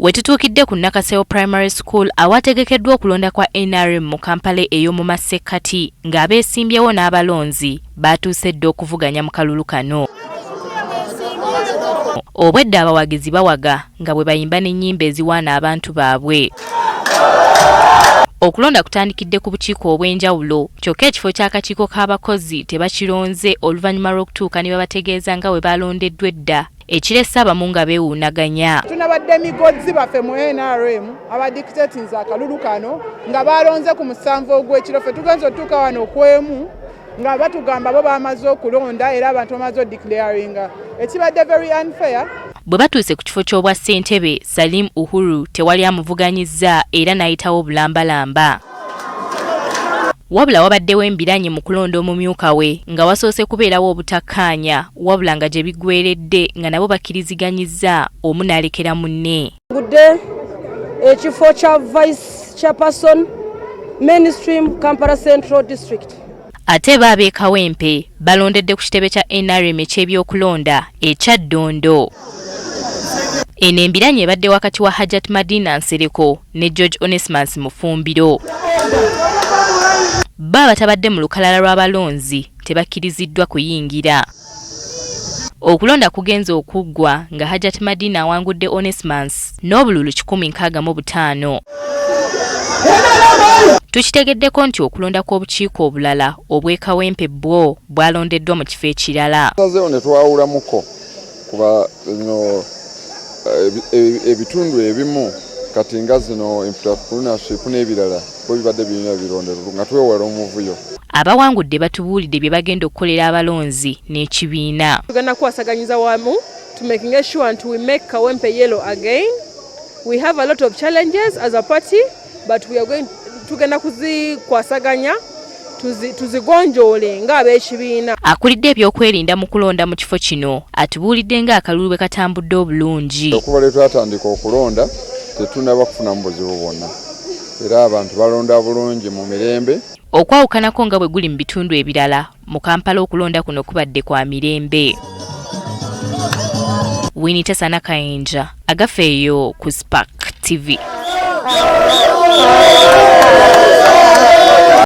Wetutuukidde ku Nakasewo Primary School awategekeddwa okulonda kwa NRM mu Kampala ey'omu Masekati ng'abeesimbyewo n'abalonzi baatuuse dda okuvuganya mu kalulu kano. Obwedda abawagizi bawaga nga bwe bayimba n'ennyimba eziwaana abantu baabwe. Okulonda kutandikidde ku bukiiko obw'enjawulo kyokka ekifo ky'akakiiko k'abakozi tebakironze oluvannyuma lw'okutuuka ne babategeeza nga bwe balondeddwa edda ekiressa abamu nga beewuunaganya. Tunabadde emigozi baffe mu NRM abadictatinze akalulu kano nga balonze ku 7 ogw'ekiro ffe tugenze otuuka wano okwemu nga batugamba bo bamaze okulonda era abantu bamaze odeclaringa ekibadde very unfair. Bwe batuuse ku kifo ky'obwa Ssentebbe, Salim Uhuru tewali amuvuganyizza era n'ayitawo bulambalamba. Wabula wabaddewo embiranye mu kulonda omumyuka we nga wasoose kubeerawo obutakkaanya wabula nga gye biggweredde nga nabo bakkiriziganyizza omu n'alekera munne. Awangudde ekifo kya Vice Chairperson Mainstream Kampala Central District. Ate baabe Kawempe balondedde ku kitebe kya NRM eky'ebyokulonda ekya Ddondo. Eno embiranye ebadde wakati wa Hajjati Madinah Nserekko ne George Onesmus Mufumbiro. Baba batabadde mu lukalala lw'abalonzi tebakkiriziddwa kuyingira. Okulonda kugenze okuggwa nga Hajjati Madinah awangudde Onesmus n'obululu 165. Tukitegeddeko nti okulonda kw'obukiiko obulala obw'e Kawempe bwo bwalondeddwa mu kifo ekirala. Sazeewo ne twawulamuko kuba ebitundu ebimu kati nga zino entrepreneurship n'ebirala bwe bibadde birina bironderwa nga twewala omuvuyo. Abawangudde batubuulidde bye bagenda okukolera abalonzi n'ekibiina. Tugenda kuwasaganyiza wamu to making sure that we make Kawempe yellow again. We have a lot of challenges as a party, but we are going tugenda kuzikwasaganya tuzigonjoole ng'abeekibiina. Akulidde ebyokwerinda mu kulonda mu kifo kino atubuulidde ng'akalulu bwe katambudde obulungi. Okuva lwe twatandika okulonda tetunaba kufuna mu buzibu bwonna era abantu balonda bulungi mu mirembe. Okwawukanako nga bwe guli mu bitundu ebirala mu Kampala okulonda kuno kubadde kwa mirembe. Winita Sana Kayinja agafeeyo ku Spark TV.